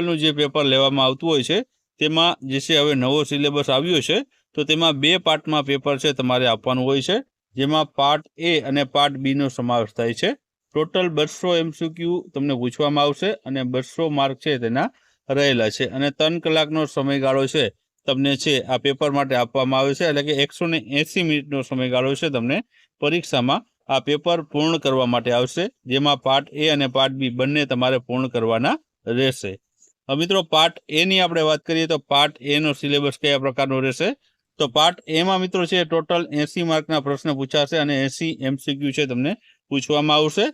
લેવલનું જે પેપર લેવામાં આવતું હોય છે તેમાં જે છે હવે નવો સિલેબસ આવ્યો છે, તો તેમાં 2 પાર્ટમાં પેપર છે તમારે આપવાનું હોય છે, જેમાં પાર્ટ એ અને પાર્ટ બીનો સમાવેશ થાય છે. ટોટલ 200 MCQ તમને પૂછવામાં આવશે અને 200 માર્ક છે તેના રહેલા છે, અને 3 કલાકનો સમયગાળો છે તમને છે આ પેપર માટે આપવામાં આવે છે, એટલે કે 180 મિનિટનો સમયગાળો છે તમને પરીક્ષામાં આ પેપર પૂર્ણ કરવા માટે આવશે, જેમાં પાર્ટ એ અને પાર્ટ બી બંને તમારે પૂર્ણ કરવાના રહેશે. હવે મિત્રો પાર્ટ એની આપણે વાત કરીએ તો પાર્ટ એનો સિલેબસ કયા પ્રકારનો રહેશે? તો પાર્ટ એમાં મિત્રો છે ટોટલ 80 માર્કના પ્રશ્ન પૂછાશે અને 80 MCQ છે તમને પૂછવામાં આવશે,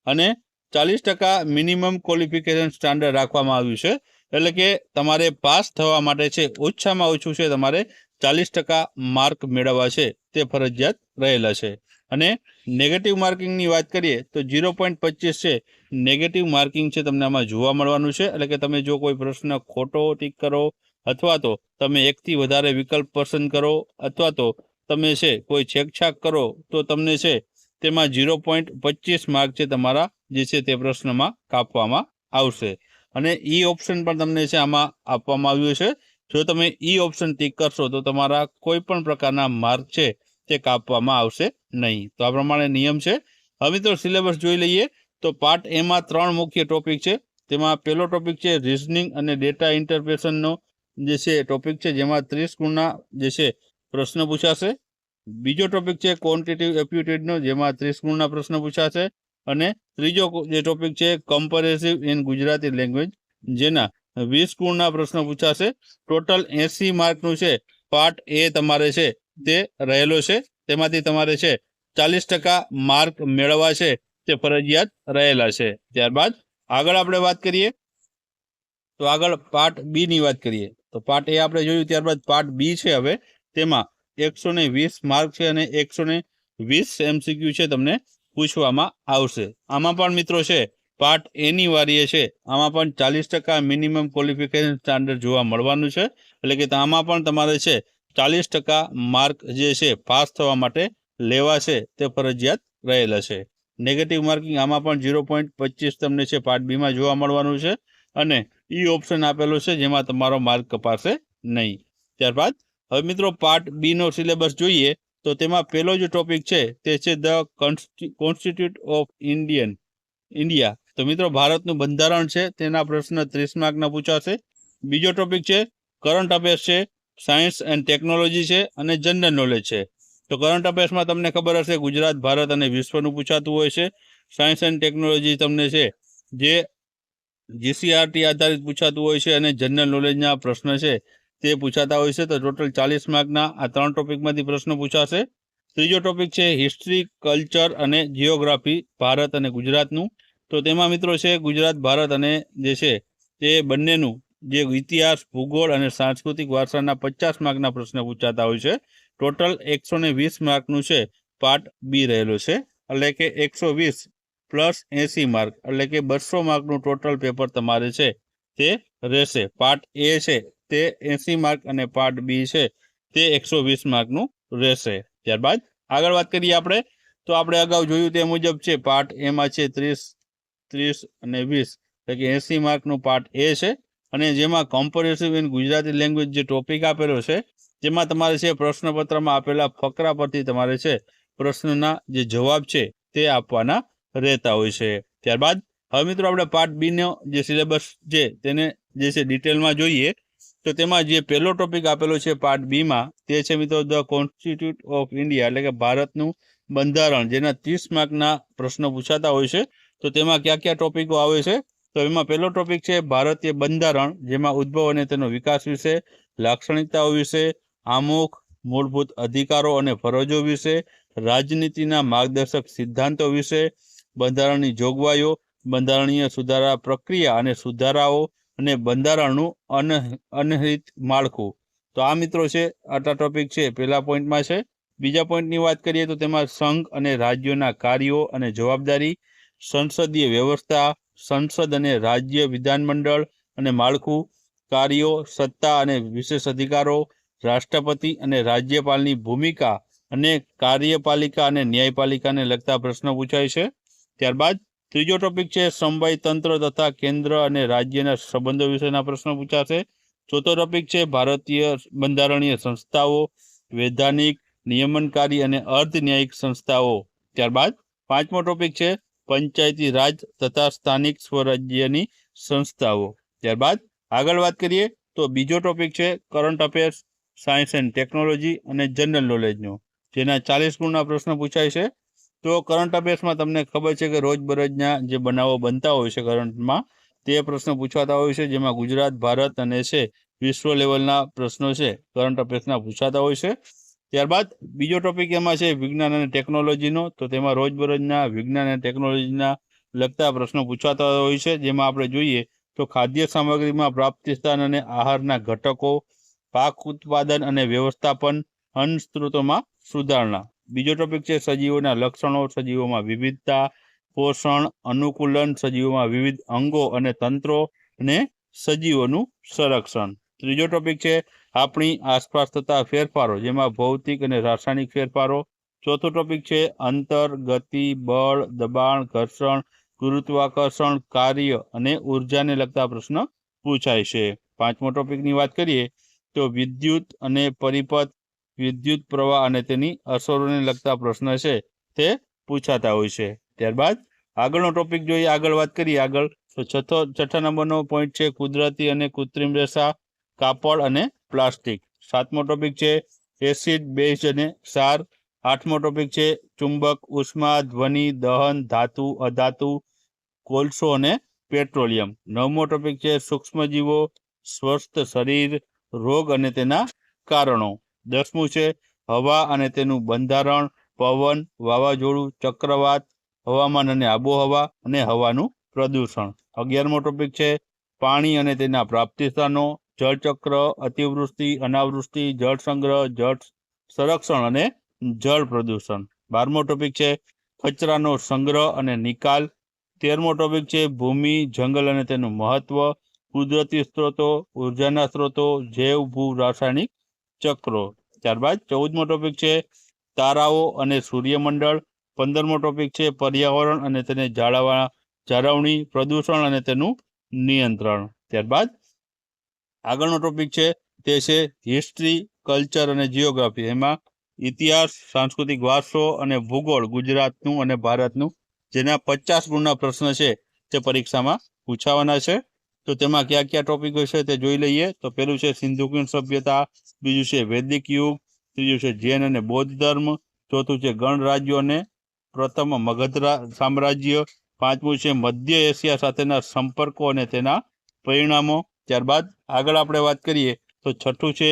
અને 40% મિનિમમ ક્વોલિફિકેશન સ્ટાન્ડર્ડ રાખવામાં આવ્યું છે, એટલે કે તમારે પાસ થવા માટે છે ઓછામાં ઓછું છે તમારે 40% માર્ક મેળવવા છે તે ફરજિયાત રહેલા છે. અને નેગેટિવ માર્કિંગની વાત કરીએ તો 0.25 છે નેગેટિવ માર્કિંગ છે તમને આમાં જોવા મળવાનું છે, એટલે કે તમે જો કોઈ પ્રશ્ન ખોટો ટીક કરો અથવા તો તમે એકથી વધારે વિકલ્પ પસંદ કરો અથવા તો તમે છે કોઈ છેકછાક કરો તો તમને છે તેમાં 0.25 માર્ક છે તમારા જે છે તે પ્રશ્નમાં કાપવામાં આવશે. અને ઈ ઓપ્શન પણ તમને છે આમાં આપવામાં આવ્યું છે, જો તમે ઈ ઓપ્શન ટીક કરશો તો તમારા કોઈ પણ પ્રકારના માર્ક છે તે કાપવામાં આવશે નહીં. તો આ પ્રમાણે નિયમ છે. હવે મિત્રો સિલેબસ જોઈ લઈએ તો પાર્ટ એમાં 3 મુખ્ય ટોપિક છે, તેમાં પહેલો ટોપિક છે રિઝનિંગ અને ડેટા ઇન્ટરપ્રેશનનો જે છે ટોપિક છે, જેમાં 30 ગુણના જે છે પ્રશ્ન પૂછાશે. બીજો ટોપિક છે ક્વોન્ટિટિવ એપ્ટિટ્યૂડનો, જેમાં 30 ગુણના પ્રશ્ન પૂછાશે. અને ત્રીજો જે ટોપિક છે કમ્પેરેટિવ ઇન ગુજરાતી લેંગ્વેજ, જેના 20 ગુણના પ્રશ્ન પૂછાશે. ટોટલ 80 માર્કનું છે પાર્ટ એ તમારે છે તે રહેલો છે, તેમાંથી તમારે છે 40% માર્ક મેળવવા છે તે ફરજિયાત રહેલા છે. ત્યારબાદ આગળ આપણે વાત કરીએ તો આગળ પાર્ટ બી ની વાત કરીએ તો પાર્ટ એ આપણે જોયું, ત્યારબાદ પાર્ટ બી છે હવે તેમાં 120 માર્ક છે અને 120 MCQ છે તમને પૂછવામાં આવશે. આમાં પણ મિત્રો છે પાર્ટ એની વારીએ છે, આમાં પણ 40% મિનિમમ ક્વોલિફિકેશન સ્ટાન્ડર્ડ જોવા મળવાનું છે, એટલે કે આમાં પણ તમારે છે 40% માર્ક જે છે પાસ થવા માટે લેવા છે તે ફરજિયાત રહેલા છે. નેગેટિવ માર્કિંગ આમાં પણ 0.25 તમને છે પાર્ટ બીમાં જોવા મળવાનું છે, અને ઈ ઓપ્શન આપેલો છે જેમાં તમારો માર્ક કપાશે નહીં. ત્યારબાદ હવે મિત્રો પાર્ટ બી નો સિલેબસ જોઈએ તો તેમાં પહેલો જે ટોપિક છે તે છે ધ કોન્સ્ટિટ્યુટ ઓફ ઇન્ડિયા. તો મિત્રો ભારતનું બંધારણ છે તેના પ્રશ્ન 30 માર્કના પૂછાશે. બીજો ટોપિક છે કરંટ અફેર્સ છે, સાયન્સ એન્ડ ટેકનોલોજી છે અને જનરલ નોલેજ છે. તો કરંટ અફેર્સમાં તમને ખબર હશે ગુજરાત, ભારત અને વિશ્વનું પૂછાતું હોય છે. સાયન્સ એન્ડ ટેકનોલોજી તમને છે જે જીસીઆરટી આધારિત પૂછાતું હોય છે, અને જનરલ નોલેજના પ્રશ્ન છે તે પૂછાતા હોય છે. તો ટોટલ 40 માર્કના આ 3 ટોપિકમાંથી પ્રશ્નો પૂછાશે. ત્રીજો ટોપિક છે હિસ્ટ્રી, કલ્ચર અને જિયોગ્રાફી, ભારત અને ગુજરાતનું. તો તેમાં મિત્રો છે ગુજરાત, ભારત અને જે છે તે બંનેનું જે ઇતિહાસ, ભૂગોળ અને સાંસ્કૃતિક વારસાના 50 માર્કના પ્રશ્ન પૂછાતા હોય છે. ટોટલ 120 માર્કનું છે પાર્ટ બી રહેલો છે, એટલે કે 120 પ્લસ 80 માર્ક, એટલે કે 200 માર્કનું ટોટલ પેપર તમારે છે તે રહેશે. પાર્ટ એ છે તે 80 માર્ક અને પાર્ટ બી છે તે 120 માર્કનું રહેશે. ત્યારબાદ આગળ વાત કરીએ આપણે તો આપણે અગાઉ જોયું તે મુજબ છે પાર્ટ એમાં છે 30 અને 20, એટલે કે 80 માર્કનું પાર્ટ એ છે, અને જેમાં કમ્પેરેટિવ ઇન ગુજરાતી લેંગ્વેજ જે ટોપિક આપેલો છે જેમાં તમારે છે પ્રશ્નપત્રમાં આપેલા ફકરા પરથી તમારે છે પ્રશ્નના જે જવાબ છે તે આપવાના રહેતા હોય છે. ત્યારબાદ હવે મિત્રો આપણે પાર્ટ બી નો જે સિલેબસ છે તેને જે છે ડિટેલમાં જોઈએ તો તેમાં જે પહેલો ટોપિક આપેલો છે પાર્ટ બીમાં તે છે મિત્રો ધ કોન્સ્ટિટ્યુટ ઓફ ઇન્ડિયા, એટલે કે ભારતનું બંધારણ, જેના 30 માર્કના પ્રશ્નો પૂછાતા હોય છે. તો તેમાં કયા કયા ટોપિકો આવે છે તો એમાં પહેલો ટોપિક છે ભારતીય બંધારણ, જેમાં ઉદ્ભવ અને તેનો વિકાસ વિશે, લાક્ષણિકતાઓ વિશે, આમુખ, મૂળભૂત અધિકારો અને ફરજો વિશે, રાજનીતિના માર્ગદર્શક સિદ્ધાંતો વિશે, બંધારણની જોગવાઈઓ, બંધારણીય સુધારા પ્રક્રિયા અને સુધારાઓ, અને બંધારણનું અનહિત માળખું. તો આ મિત્રો છે આટલા ટોપિક છે પહેલા પોઈન્ટમાં છે. બીજા પોઈન્ટની વાત કરીએ તો તેમાં સંઘ અને રાજ્યોના કાર્યો અને જવાબદારી, સંસદીય વ્યવસ્થા, સંસદ અને રાજ્ય વિધાનમંડળ અને માળખું, કાર્યો, સત્તા અને વિશેષ અધિકારો, રાષ્ટ્રપતિ અને રાજ્યપાલની ભૂમિકા અને કાર્યપાલિકા અને ન્યાયપાલિકાને લગતા પ્રશ્નો પૂછાય છે. ત્યારબાદ ત્રીજો ટોપિક છે સમવાય તંત્ર તથા કેન્દ્ર અને રાજ્યના સંબંધો વિશેના પ્રશ્નો પૂછાશે. ચોથો ટોપિક છે ભારતીય બંધારણીય સંસ્થાઓ, વૈધાનિક, નિયમનકારી અને અર્ધન્યાયિક સંસ્થાઓ. ત્યારબાદ પાંચમો ટોપિક છે પંચાયતી રાજ તથા સ્થાનિક સ્વરાજ્યની સંસ્થાઓ. ત્યારબાદ આગળ વાત કરીએ તો બીજો ટોપિક છે current affairs, science and technology અને જનરલ નોલેજનો, જેના 40 ગુણના પ્રશ્ન પૂછાય છે. તો કરંટ અફેર્સમાં તમને ખબર છે કે રોજબરોજના જે બનાવો બનતા હોય છે કરંટમાં, તે પ્રશ્નો પૂછાતા હોય છે, જેમાં ગુજરાત, ભારત અને છે વિશ્વ લેવલના પ્રશ્નો છે કરંટ અફેર્સના પૂછાતા હોય છે. ત્યારબાદ બીજો ટોપિક એમાં છે વિજ્ઞાન અને ટેકનોલોજીનો, તો તેમાં રોજબરોજના વિજ્ઞાન અને ટેકનોલોજીના લગતા પ્રશ્નો પૂછાતા હોય છે, જેમાં આપણે જોઈએ તો ખાદ્ય સામગ્રીમાં પ્રાપ્તિ સ્થાન અને આહારના ઘટકો, પાક ઉત્પાદન અને વ્યવસ્થાપન, અન્ન સ્ત્રોતોમાં સુધારણા. બીજો ટોપિક છે સજીવોના લક્ષણો, સજીવોમાં વિવિધતા, પોષણ, અનુકૂલન, સજીવોમાં વિવિધ અંગો અને તંત્રો અને સજીવોનું સંરક્ષણ. ત્રીજો ટોપિક છે આપણી આસપાસ થતા ફેરફારો, જેમાં ભૌતિક અને રાસાયણિક ફેરફારો. ચોથો ટોપિક છે અંતર, ગતિ, બળ, દબાણ, ઘર્ષણ, ગુરુત્વાકર્ષણ, કાર્ય અને ઉર્જાને લગતા પ્રશ્ન પૂછાય છે. પાંચમો ટોપિકની વાત કરીએ તો વિદ્યુત અને પરિપથ, વિદ્યુત પ્રવાહ અને તેની અસરોને લગતા પ્રશ્ન છે તે પૂછાતા હોય છે. ત્યારબાદ આગળનો ટોપિક જોઈએ, આગળ વાત કરીએ આગળ તો છઠ્ઠા નંબરનો પોઈન્ટ છે કુદરતી અને કૃત્રિમ રેસા, કાપડ અને પ્લાસ્ટિક. સાતમો ટોપિક છે એસિડ, બેઝ અને ક્ષાર. આઠમો ટોપિક છે ચુંબક, ઉષ્મા, ધ્વનિ, દહન, ધાતુ, અધાતુ, કોલસો અને પેટ્રોલિયમ. નવમો ટોપિક છે સૂક્ષ્મજીવો, સ્વસ્થ શરીર, રોગ અને તેના કારણો. 10મું છે હવા અને તેનું બંધારણ, પવન, વાવાઝોડું, ચક્રવાત, હવામાન અને આબોહવા અને હવાનું પ્રદૂષણ. 11મો ટોપિક છે પાણી અને તેના પ્રાપ્તિ સ્થાનો, જળચક્ર, અતિવૃષ્ટિ, અનાવૃષ્ટિ, જળ સંગ્રહ, જળ સંરક્ષણ અને જળ પ્રદૂષણ. 12મો ટોપિક છે કચરાનો સંગ્રહ અને નિકાલ. 13મો ટોપિક છે ભૂમિ, જંગલ અને તેનું મહત્વ, કુદરતી સ્ત્રોતો, ઉર્જાના સ્ત્રોતો, જૈવ ભૂ રાસાયણિક ચક્રો. ત્યારબાદ 14મો ટોપિક છે તારાઓ અને સૂર્યમંડળ. 15મો ટોપિક છે પર્યાવરણ અને તેને જાળવણી, પ્રદૂષણ અને તેનું નિયંત્રણ. ત્યારબાદ આગળનો ટોપિક છે તે છે હિસ્ટ્રી, કલ્ચર અને જિયોગ્રાફી. એમાં ઇતિહાસ, સાંસ્કૃતિક વારસો અને ભૂગોળ ગુજરાતનું અને ભારતનું, જેના 50 ગુણના પ્રશ્ન છે તે પરીક્ષામાં પૂછાવાના છે. તો તેમાં કયા કયા ટોપિકો છે તે જોઈ લઈએ. તો પહેલું છે સિંધુ ખીણ સભ્યતા, બીજું છે વૈદિક યુગ, ત્રીજું છે જૈન અને બૌદ્ધ ધર્મ, ચોથું છે ગણરાજ્યો અને પ્રથમ મગધ સામ્રાજ્ય, પાંચમું છે મધ્ય એશિયા સાથેના સંપર્કો અને તેના પરિણામો. ત્યારબાદ આગળ આપણે વાત કરીએ તો છઠ્ઠું છે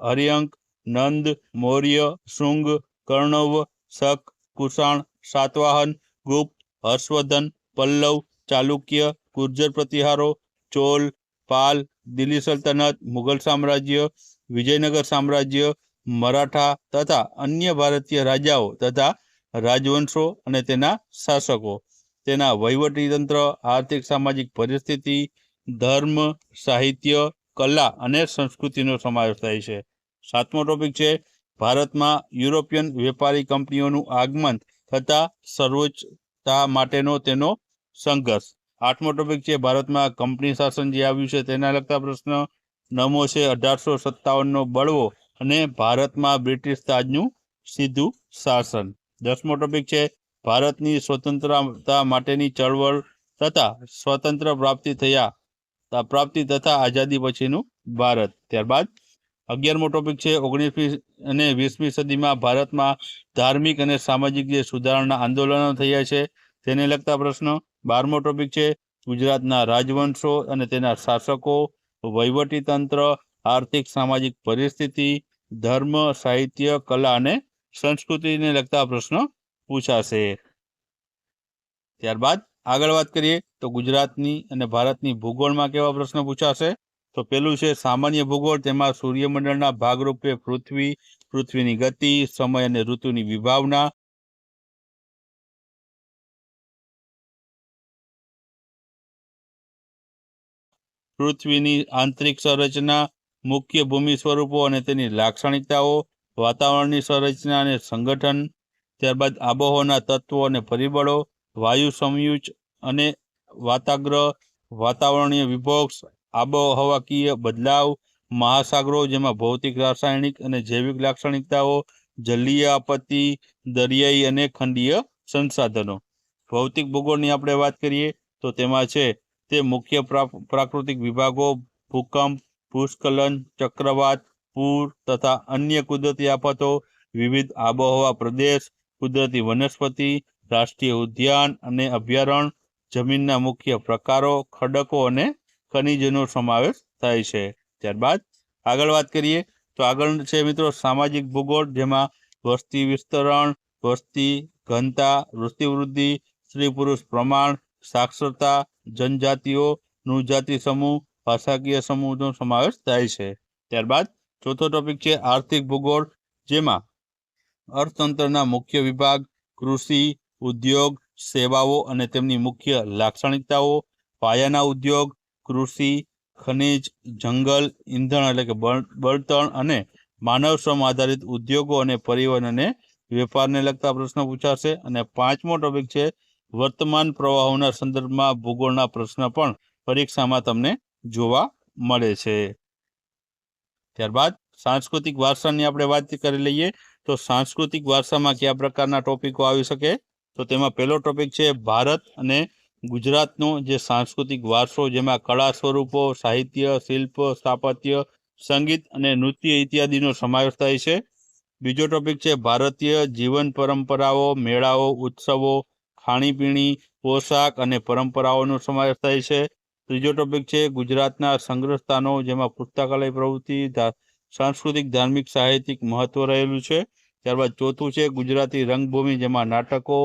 હરિઅંક, નંદ, મૌર્ય, શુંગ, કર્ણવ, શક, કુષાણ, સાતવાહન, ગુપ્ત, હર્ષવર્ધન, પલ્લવ, ચાલુક્ય, ગુર્જર પ્રતિહારો, ચોલ, પાલ, દિલ્હી સલ્તનત, મુઘલ સામ્રાજ્ય, વિજયનગર સામ્રાજ્ય, મરાઠા તથા અન્ય ભારતીય રાજાઓ તથા રાજવંશો અને તેના શાસકો, તેના વહીવટી તંત્ર, આર્થિક સામાજિક પરિસ્થિતિ, ધર્મ, સાહિત્ય, કલા અને સંસ્કૃતિનો સમાવેશ થાય છે. સાતમો ટોપિક છે ભારતમાં યુરોપિયન વેપારી કંપનીઓનું આગમન તથા સર્વોચ્ચતા માટેનો તેનો સંઘર્ષ. આઠમો ટોપિક છે ભારતમાં કંપની શાસન જે આવ્યું છે તેના લગતા પ્રશ્ન. નવમો છે 1857નો બળવો અને ભારતમાં બ્રિટિશ તાજનું સીધું શાસન. 10મો ટોપિક છે ભારતની સ્વતંત્રતા માટેની ચળવળ તથા સ્વતંત્ર પ્રાપ્તિ તથા આઝાદી પછીનું ભારત. ત્યારબાદ 11મો ટોપિક છે 19મી અને 20મી સદીમાં ભારતમાં ધાર્મિક અને સામાજિક જે સુધારણા આંદોલનો થયા છે તેને લગતા પ્રશ્નો. 12મો ટોપિક છે ગુજરાતના રાજવંશો અને તેના શાસકો, વહીવટી તંત્ર, આર્થિક સામાજિક પરિસ્થિતિ, ધર્મ, સાહિત્ય, કલા અને સંસ્કૃતિને લગતા પ્રશ્નો પૂછાશે. ત્યારબાદ આગળ વાત કરીએ તો ગુજરાતની અને ભારતની ભૂગોળમાં કેવા પ્રશ્નો પૂછાશે. તો પેલું છે સામાન્ય ભૂગોળ, તેમાં સૂર્યમંડળના ભાગરૂપે પૃથ્વી, પૃથ્વીની ગતિ, સમય અને ઋતુની વિભાવના, પૃથ્વીની આંતરિક સંરચના, મુખ્ય ભૂમિ સ્વરૂપો અને તેની લાક્ષણિકતાઓ, વાતાવરણની સંરચના અને સંગઠન. ત્યારબાદ આબોહવાના તત્વો અને પરિબળો, વાયુ સમયુજ, અને વાતાગ્રહ, વાતાવરણીય વિભોક્ષ, આબોહવાકીય બદલાવ, મહાસાગરો જેમાં ભૌતિક, રાસાયણિક અને જૈવિક લાક્ષણિકતાઓ, જલીય આપત્તિ, દરિયાઈ અને ખંડીય સંસાધનો. ભૌતિક ભૂગોળની આપણે વાત કરીએ તો તેમાં છે તે મુખ્ય પ્રાકૃતિક વિભાગો ભૂકંપ, ભૂસ્ખલન, ચક્રવાત, પૂર તથા અન્ય કુદરતી આફતો, વિવિધ આબોહવા પ્રદેશ, કુદરતી વનસ્પતિ, રાષ્ટ્રીય ઉદ્યાન અને અભયારણ્ય, જમીનના મુખ્ય પ્રકારો, ખડકો અને ખનિજનો સમાવેશ થાય છે. ત્યારબાદ આગળ વાત કરીએ તો આગળ છે મિત્રો સામાજિક ભૂગોળ, જેમાં વસ્તી વિસ્તરણ, વસ્તી ઘનતા, વૃત્તિવૃદ્ધિ, સ્ત્રી પુરુષ પ્રમાણ, સાક્ષરતા, જનજાતિઓ, નૃજાતિ સમૂહ, ભાષાકીય સમૂહનો સમાવેશ થાય છે. ત્યારબાદ ચોથો ટોપિક છે આર્થિક ભૂગોળ, જેમાં અર્થતંત્રના મુખ્ય વિભાગ, કૃષિ, ઉદ્યોગ, સેવાઓ અને તેમની મુખ્ય લાક્ષણિકતાઓ, પાયાના ઉદ્યોગ, કૃષિ, ખનિજ, જંગલ, ઈંધણ એટલે કે બળતણ અને માનવ શ્રમ આધારિત ઉદ્યોગો અને પરિવહન અને વેપારને લગતા પ્રશ્નો પૂછાશે. અને પાંચમો ટોપિક છે વર્તમાન પ્રવાહોના સંદર્ભમાં ભૂગોળના પ્રશ્ન પણ પરીક્ષામાં તમને જોવા મળે છે. ત્યારબાદ સાંસ્કૃતિક વારસાની આપણે વાત કરી લઈએ તો સાંસ્કૃતિક વારસામાં કયા પ્રકારના ટોપિકો આવી શકે તો તેમાં પહેલો ટોપિક છે ભારત અને ગુજરાતનો જે સાંસ્કૃતિક વારસો, જેમાં કળા સ્વરૂપો, સાહિત્ય, શિલ્પ, સ્થાપત્ય, સંગીત અને નૃત્ય ઇત્યાદિનો સમાવેશ થાય છે. બીજો ટોપિક છે ભારતીય જીવન પરંપરાઓ, મેળાઓ, ઉત્સવો, ખાણીપીણી, પોશાક અને પરંપરાઓનો સમાવેશ થાય છે. ત્રીજો ટોપિક છે ગુજરાતના સંગ્રહ સ્થાનો, જેમાં પુસ્તકાલય પ્રવૃત્તિ, સાંસ્કૃતિક, ધાર્મિક, સાહિત્યિક મહત્વ રહેલું છે. ત્યારબાદ ચોથું છે ગુજરાતી રંગભૂમિ, જેમાં નાટકો,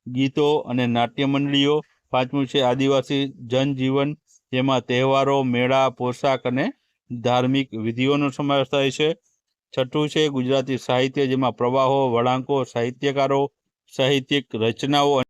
ગીતો અને નાટ્ય મંડળીઓ. પાંચમું છે આદિવાસી જનજીવન, જેમાં તહેવારો, મેળા, પોશાક અને ધાર્મિક વિધિઓનો સમાવેશ થાય છે. છઠ્ઠું છે ગુજરાતી સાહિત્ય, જેમાં પ્રવાહો, વળાંકો, સાહિત્યકારો, સાહિત્યિક રચનાઓ